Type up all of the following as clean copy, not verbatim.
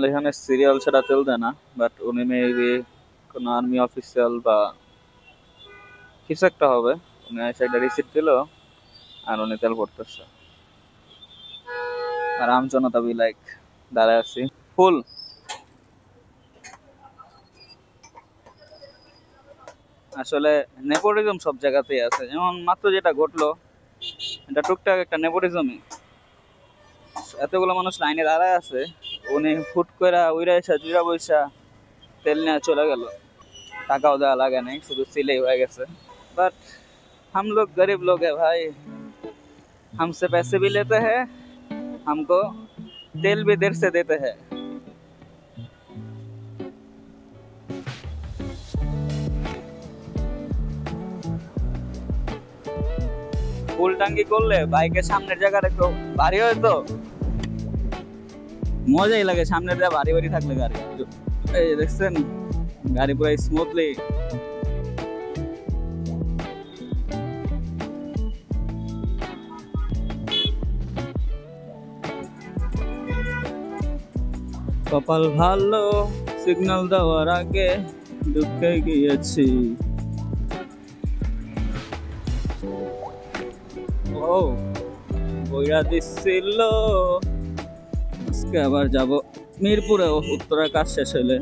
Normally এখানে serial ছাড়া তেল দেয় না, বাট উনি মেবি কোনো আর্মি অফিসিয়াল বা কিছু একটা হবে। উনি এসে একটা রিসিপ্ট দিল আর উনি তেল ভরতেছে, আর আমজনতা বি লাইক দাঁড়ায় আছি ফুল। আসলে নেপোটিজম সব জায়গাতেই আছে, যেমন মাত্র যেটা ঘটলো এটা টুকটাক একটা নেপোটিজমই। এতগুলো মানুষ লাইনে দাঁড়ায় আছে, উনি ফুট করে উইরা এসে জুড়া বৈশা তেল নিয়ে চলে গেল, টাকাও দেওয়া লাগে নাই, শুধু সিলেই হয়ে গেছে। बट हम लोग गरीब लोग हैं भाई, हमसे पैसे भी लेते हैं, हमको तेल भी देर से देते हैं। ফুল টাঙ্কি করলে বাইকের সামনের জায়গাটা একটু ভারী হয় তো মজাই লাগে, সামনের জায়গা ভারী ভারী থাকলে গাড়ি। এই দেখছেন গাড়ি পুরো স্মুথলি। কপাল ভালো সিগন্যাল দেওয়ার আগে ঢুকে গিয়েছি। ও বইরা দিচ্ছিল। আজকে আবার যাব মিরপুরে, উত্তরার কাজ শেষ হলে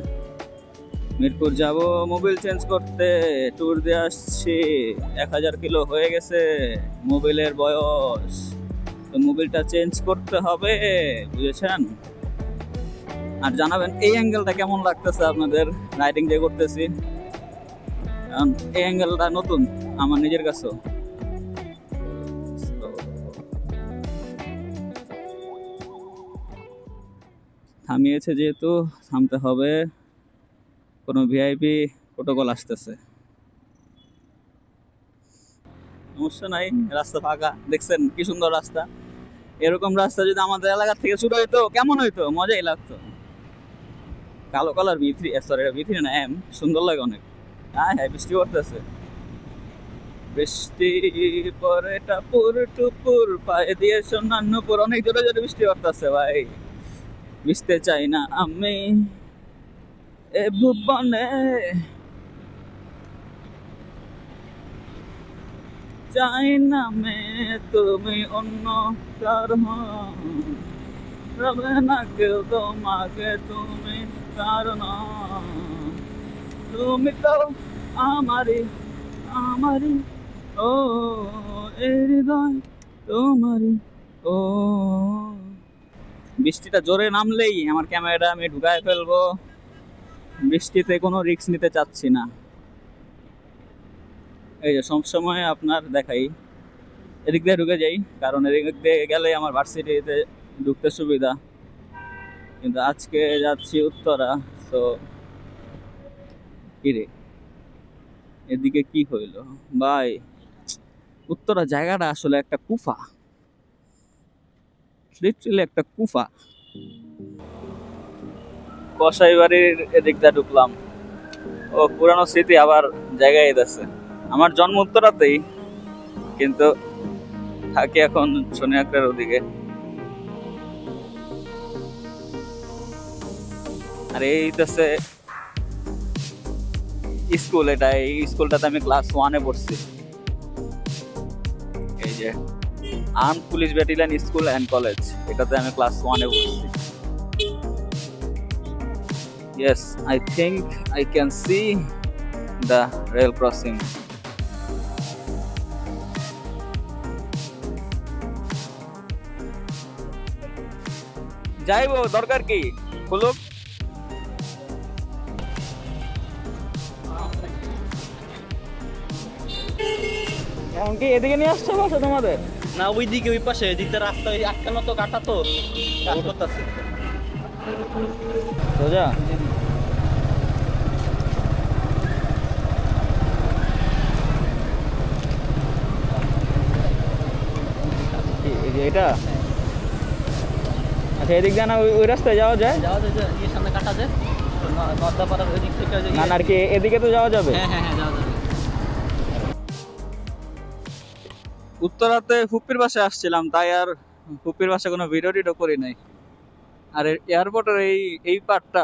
মিরপুর যাব মোবিল চেঞ্জ করতে। ট্যুর দিয়ে আসছি, 1000 কিলো হয়ে গেছে মোবিলের বয়স, তো মোবিলটা চেঞ্জ করতে হবে, বুঝেছেন। আর জানাবেন এই অ্যাঙ্গেলটা কেমন লাগতেছে আপনাদের রাইডিং যে করতেছি, কারণ এই অ্যাঙ্গেলটা নতুন আমার নিজের কাছেও। থামিয়েছে যেহেতু থামতে হবে, কোনো ভিআইপি প্রোটোকল আসতেছে, সমস্যা নাই, রাস্তা ফাঁকা। দেখছেন কি সুন্দর রাস্তা, এরকম রাস্তা যদি আমাদের এলাকা থেকে শুরু হইতো কেমন হইতো, মজাই লাগতো। কালো কালার V3, সরি V3 না M, সুন্দর লাগে অনেক। হ্যাঁ হ্যাঁ বৃষ্টি পড়তেছে, বৃষ্টি পরে টাপুর টুপুর পায়ে দিয়ে সোনার নুপুর, অনেক জোরে জোরে বৃষ্টি পড়তেছে ভাই, ভিজতে চাই না আমি এ ভুবনে, চাই না মে তুমি অন্য কার, রবে না কেউ তোমাকে তুমি কারণ, তুমি তো আমারই আমারই ও এই হৃদয় তোমারই ও। বৃষ্টিটা জোরে নামলেই আমার ক্যামেরাটা আমি ঢুকায় ফেলবো, বৃষ্টিতে কোনো রিস্ক নিতে চাচ্ছি না। এই যে সবসময় আপনার দেখাই এদিক দিয়ে ঢুকে যাই, কারণ এদিক দিয়ে গেলে আমার ভার্সিটিতে ঢুকতে সুবিধা, কিন্তু আজকে যাচ্ছি উত্তরা। তো কিরে এদিকে কি হইল ভাই, উত্তরা জায়গাটা আসলে একটা কুফা, লিটারালি একটা কুফা। কসাই বাড়ির এদিক দিয়ে ঢুকলাম, ও পুরানো স্মৃতি আবার জায়গায় যাচ্ছে। আমার জন্ম উত্তরাতেই, কিন্তু থাকি এখন শনিয়াকড়ার ওদিকে। আর এইটাছে স্কুল, এটা এই স্কুলটাতে আমি ক্লাস 1-এ পড়ছি। এই যে armed police battalion school and college, এটাতে আমি ক্লাস 1-এ পড়ছি। Yes, I think I can see the rail crossing. যাইবো দরকার কি খুলুক। এখন কি এদিকে নিয়ে আসছো বাসা তোমাদের? না ওইদিকে, ওই পাশে এদিকটা রাস্তা ওই আটকানো তো, কাটা তো কাজ করতেছে সোজা। এটা আচ্ছা, এদিক দিয়ে না ওই রাস্তায় যাওয়া যায়? যাওয়া যায়, এই সামনে কাটা যায় নর্দাপাড়ার ওই দিক থেকে। না আর কি এদিকে তো যাওয়া যাবে? হ্যাঁ হ্যাঁ হ্যাঁ যাওয়া যাবে। উত্তরাতে ফুপির বাসায় আসছিলাম, তাই আর ফুপির বাসায় কোনো ভিডিও টিডিও করি নাই। আর এয়ারপোর্টের এই পার্টটা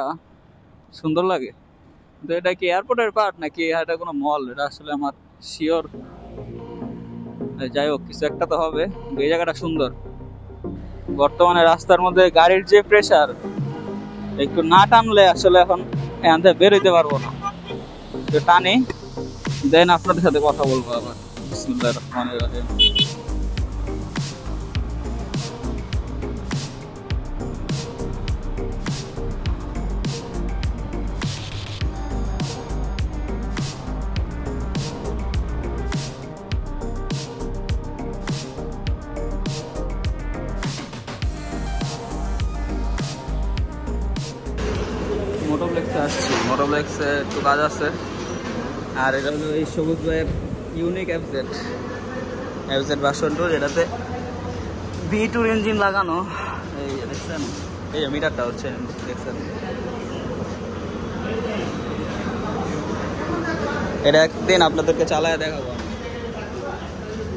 সুন্দর লাগে, কিন্তু এটা কি এয়ারপোর্টের পার্ট নাকি এটা কোনো মল, এটা আসলে আমার শিওর। যাই হোক, কিছু একটা তো হবে। এই জায়গাটা সুন্দর। বর্তমানে রাস্তার মধ্যে গাড়ির যে প্রেসার, একটু না টানলে আসলে এখন এখান থেকে বের হইতে পারবো না। তো টানি, দেন আপনাদের সাথে কথা বলবো আবার। বিসমিল্লাহির রহমানির রহিম। মোটোপ্লেক্সে আসছি, মোটোপ্লেক্সে একটু কাজ আছে। আর এটা হলো এই সবুজ ভাইয়ের ইউনিক এফজেড ভার্সন 2, যেটাতে V2 ইঞ্জিন লাগানো। এই যে দেখছেন, এই যে মিটারটা হচ্ছে দেখছেন। এটা একদিন আপনাদেরকে চালায় দেখাবো।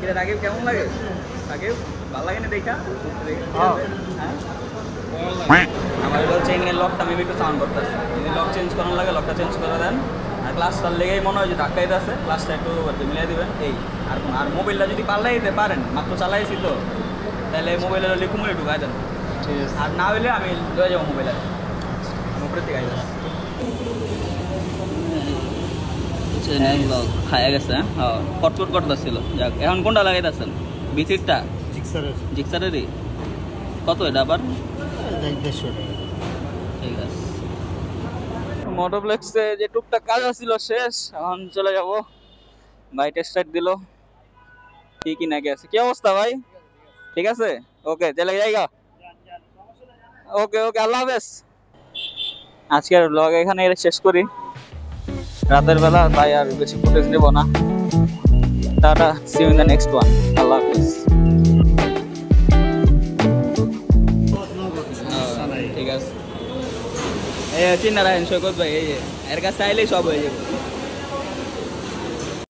এটা রাকিব কেমন লাগে? রাকিব ভালো লাগে না দেখা? হ্যাঁ, আমার এটা হচ্ছে এখানে লকটা মেবি একটু সাউন্ড করতেছে। যদি লক চেঞ্জ করার লাগে লকটা চেঞ্জ করে দেন। আর ক্লাসটার লেগেই মনে হয় যে ধাক্কাইতে আছে, ক্লাসটা একটু মিলিয়ে দিবেন। এই আর মোবাইলটা যদি পাল্লাই দিতে পারেন, মাত্র চালাইছি তো, তাহলে মোবাইলের লিকুমুলি ঢুকাই দেন। ঠিক আছে, আর না হইলে আমি লয়ে যাবো মোবাইলে, উপরে থেকে আইব। খাইয়া গেছে, হ্যাঁ, কটকট করতেছিল। যাক, এখন কোনটা লাগাইতেছেন? বিচিরটা? জিক্সারেরই। কত এটা আবার? 150 টাকা। ঠিক আছে। মোটোপ্লেক্সে যে টুকটাক কাজ ছিল শেষ, এখন চলে যাব। ভাই টেস্ট রাইড দিল, কি নাকি আছে। কি অবস্থা ভাই? ঠিক আছে, ওকে চলে যাইগা। ওকে ওকে, আল্লাহ হাফেজ। আজকের ব্লগ এখানে শেষ করি। রাতের বেলা ভাই আর বেশি ফুটেজ নেব না। Tata, see you in the next one. আল্লাহ হাফেজ। ঠিক আছে, এই চিন্তা রাখেন সৈকত ভাই, এই যে এর কাছে আইলেই সব হয়ে যাবে।